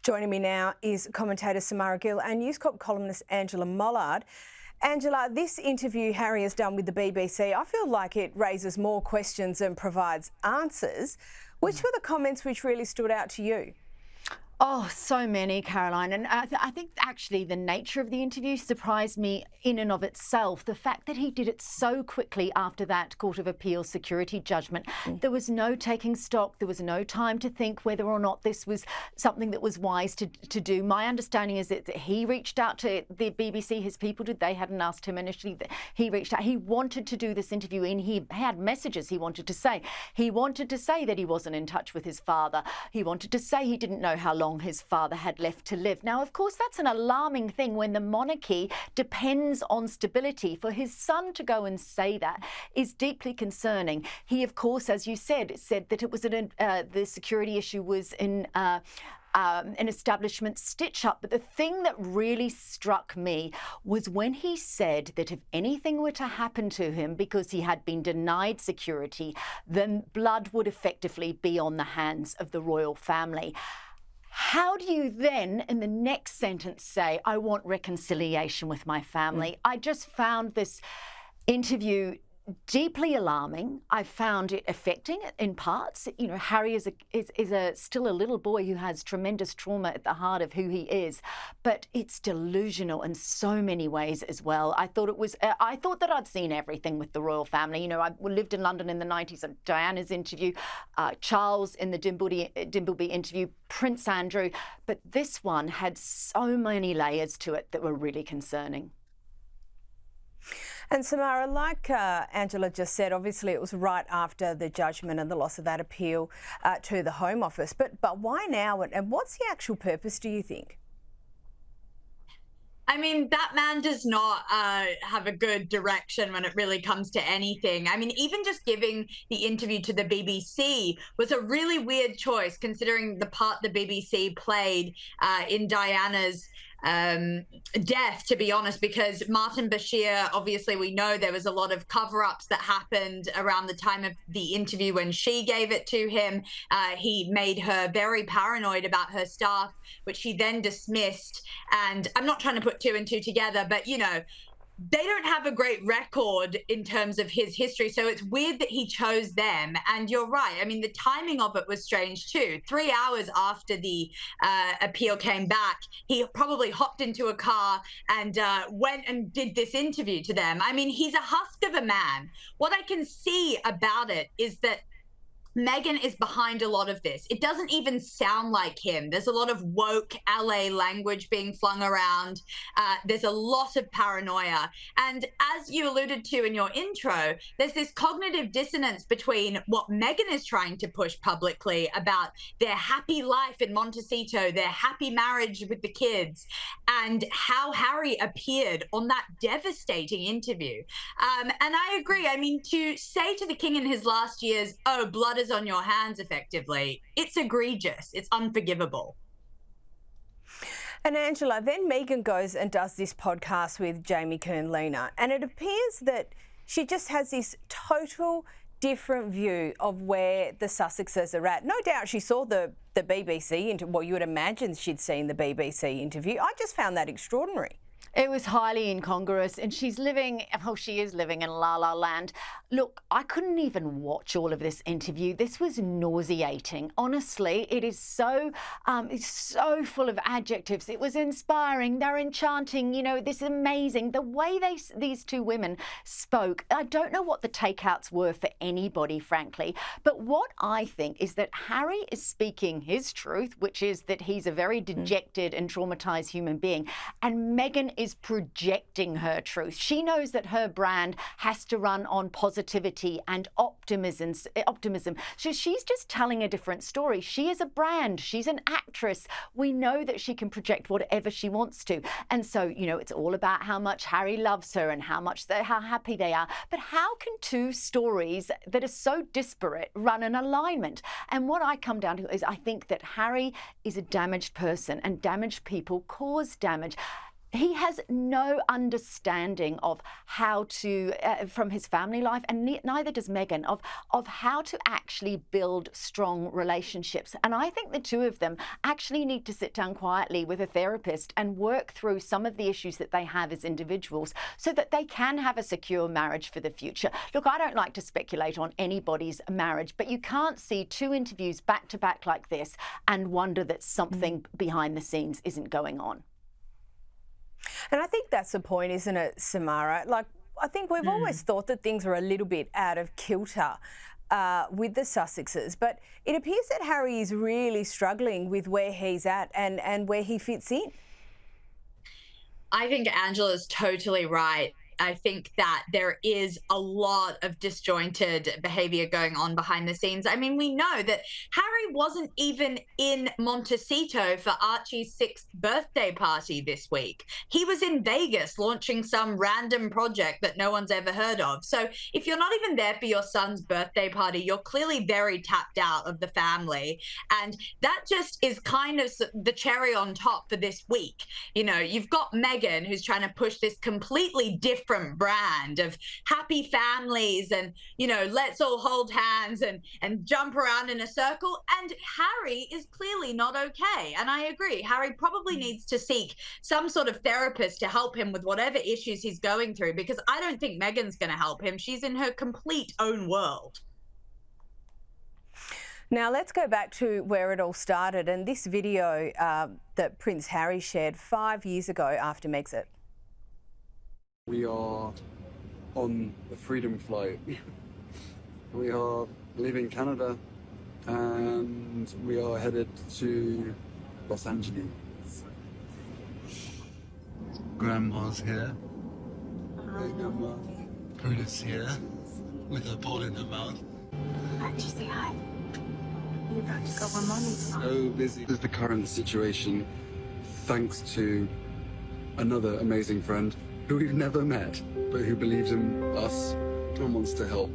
Joining me now is commentator Samara and News Corp columnist Angela Mollard. Angela, this interview Harry has done with the BBC, I feel like it raises more questions than provides answers. Which were the comments which really stood out to you? Oh, so many, Caroline. And I think actually the nature of the interview surprised me in and of itself. The fact that he did it so quickly after that Court of Appeal security judgment. There was no taking stock. There was no time to think whether or not this was something that was wise to do. My understanding is that he reached out to the BBC, his people did. They hadn't asked him initially. He reached out. He wanted to do this interview and he had messages he wanted to say. He wanted to say that he wasn't in touch with his father. He wanted to say he didn't know how long his father had left to live. Now, of course, that's an alarming thing when the monarchy depends on stability. For his son to go and say that is deeply concerning. He, of course, as you said that it was the security issue was in an establishment stitch-up. But the thing that really struck me was when he said that if anything were to happen to him because he had been denied security, then blood would effectively be on the hands of the royal family. How do you then, in the next sentence, say, I want reconciliation with my family? I just found this interview deeply alarming. I found it affecting in parts. You know, Harry is still a little boy who has tremendous trauma at the heart of who he is, but it's delusional in so many ways as well. I thought that I'd seen everything with the royal family. You know, I lived in London in the 90s. And Diana's interview, Charles in the Dimbleby interview, Prince Andrew, but this one had so many layers to it that were really concerning. And Samara, like Angela just said, obviously it was right after the judgment and the loss of that appeal to the Home Office. But why now? And what's the actual purpose, do you think? I mean, that man does not have a good direction when it really comes to anything. I mean, even just giving the interview to the BBC was a really weird choice, considering the part the BBC played in Diana's death, to be honest, because Martin Bashir, obviously we know there was a lot of cover-ups that happened around the time of the interview when she gave it to him. He made her very paranoid about her staff, which she then dismissed. And I'm not trying to put two and two together, but, you know, they don't have a great record in terms of his history. So it's weird that he chose them. And you're right. I mean, the timing of it was strange too. 3 hours after the appeal came back, he probably hopped into a car and went and did this interview to them. I mean, he's a husk of a man. What I can see about it is that Meghan is behind a lot of this. It doesn't even sound like him. There's a lot of woke LA language being flung around. There's a lot of paranoia. And as you alluded to in your intro, there's this cognitive dissonance between what Meghan is trying to push publicly about their happy life in Montecito, their happy marriage with the kids, and how Harry appeared on that devastating interview. And I agree. I mean, to say to the king in his last years, oh, blood is on your hands, effectively, it's egregious. It's unforgivable. And Angela, then Meghan goes and does this podcast with Jamie Kern-Lena, and it appears that she just has this total different view of where the Sussexes are at. No doubt she saw the BBC into what you would imagine she'd seen the BBC interview. I just found that extraordinary. It was highly incongruous, and she is living in La La Land. Look, I couldn't even watch all of this interview. This was nauseating. Honestly, it is it's so full of adjectives. It was inspiring. They're enchanting. You know, this is amazing. The way these two women spoke, I don't know what the takeouts were for anybody, frankly. But what I think is that Harry is speaking his truth, which is that he's a very dejected and traumatized human being, and Meghan is projecting her truth. She knows that her brand has to run on positivity and optimism. So she's just telling a different story. She is a brand. She's an actress. We know that she can project whatever she wants to. And so, you know, it's all about how much Harry loves her and how happy they are. But how can two stories that are so disparate run in alignment? And what I come down to is I think that Harry is a damaged person, and damaged people cause damage. he has no understanding of how to, from his family life, and neither does Meghan, of how to actually build strong relationships. And I think the two of them actually need to sit down quietly with a therapist and work through some of the issues that they have as individuals so that they can have a secure marriage for the future. Look, I don't like to speculate on anybody's marriage, but you can't see two interviews back to back like this and wonder that something behind the scenes isn't going on. And I think that's the point, isn't it, Samara? Like, I think we've always thought that things were a little bit out of kilter with the Sussexes, but it appears that Harry is really struggling with where he's at and where he fits in. I think Angela's totally right. I think that there is a lot of disjointed behavior going on behind the scenes. I mean, we know that Harry wasn't even in Montecito for Archie's 6th birthday party this week. He was in Vegas launching some random project that no one's ever heard of. So if you're not even there for your son's birthday party, you're clearly very tapped out of the family. And that just is kind of the cherry on top for this week. You know, you've got Meghan, who's trying to push this completely different brand of happy families and, you know, let's all hold hands and jump around in a circle. And Harry is clearly not okay. And I agree, Harry probably needs to seek some sort of therapist to help him with whatever issues he's going through, because I don't think Meghan's going to help him. She's in her complete own world. Now, let's go back to where it all started and this video that Prince Harry shared 5 years ago after Megxit. We are on the Freedom Flight. We are leaving Canada and we are headed to Los Angeles. Grandma's here. Hey, Grandma. Prudence here with her ball in her mouth. Why don't you say hi? You're about to go on Mommy's. So busy with the current situation, thanks to another amazing friend who we've never met, but who believes in us and wants to help.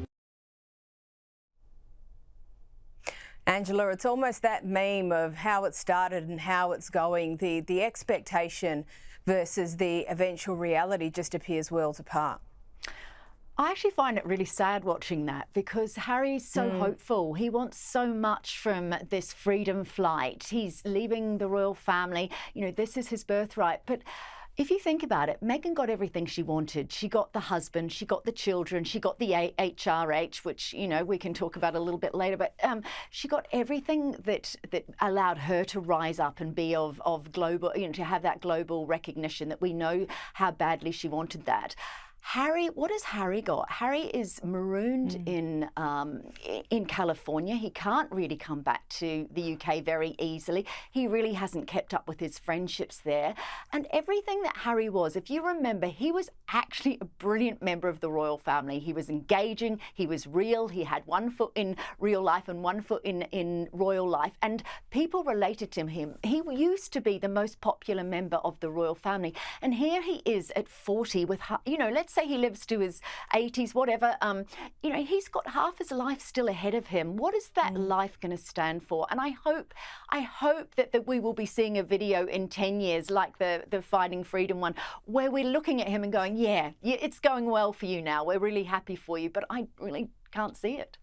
Angela, it's almost that meme of how it started and how it's going. The expectation versus the eventual reality just appears worlds apart. I actually find it really sad watching that, because Harry's so hopeful. He wants so much from this freedom flight. He's leaving the royal family. You know, this is his birthright. But if you think about it, Meghan got everything she wanted. She got the husband, she got the children, she got the HRH, which, you know, we can talk about a little bit later. But she got everything that allowed her to rise up and be of global, you know, to have that global recognition that we know how badly she wanted that. Harry, what has Harry got? Harry is marooned in California. He can't really come back to the UK very easily. He really hasn't kept up with his friendships there. And everything that Harry was, if you remember, he was actually a brilliant member of the royal family. He was engaging, he was real, he had one foot in real life and one foot in royal life. And people related to him. He used to be the most popular member of the royal family. And here he is at 40 with, you know, let's say he lives to his 80s, whatever, you know, he's got half his life still ahead of him. What is that life going to stand for? And I hope that we will be seeing a video in 10 years like the Fighting Freedom one, where we're looking at him and going, yeah, it's going well for you now. We're really happy for you, but I really can't see it.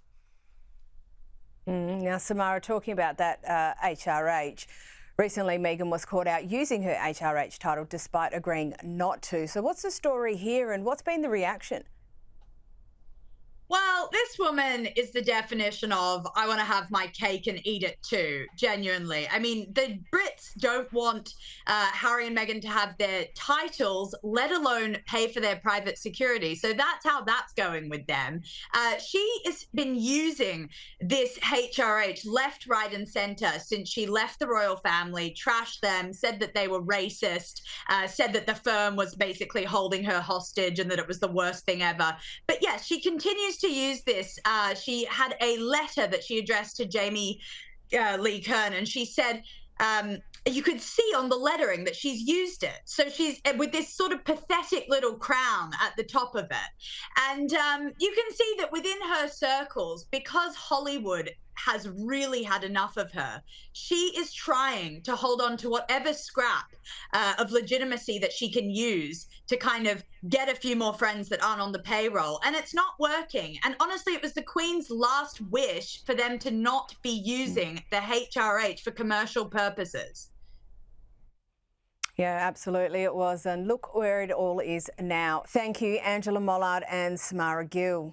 Now, Samara, talking about that HRH, recently, Meghan was caught out using her HRH title despite agreeing not to. So what's the story here and what's been the reaction? Well, this woman is the definition of, I want to have my cake and eat it too, genuinely. I mean, the Brits don't want Harry and Meghan to have their titles, let alone pay for their private security. So that's how that's going with them. She has been using this HRH left, right and centre since she left the royal family, trashed them, said that they were racist, said that the firm was basically holding her hostage and that it was the worst thing ever. But yes, she continues to use this. She had a letter that she addressed to Jamie Lee Curran, and she said, you could see on the lettering that she's used it. So she's with this sort of pathetic little crown at the top of it. And you can see that within her circles, because Hollywood has really had enough of her. She is trying to hold on to whatever scrap of legitimacy that she can use to kind of get a few more friends that aren't on the payroll. And it's not working. And honestly, it was the Queen's last wish for them to not be using the HRH for commercial purposes. Yeah, absolutely it was. And look where it all is now. Thank you, Angela Mollard and Samara Gill.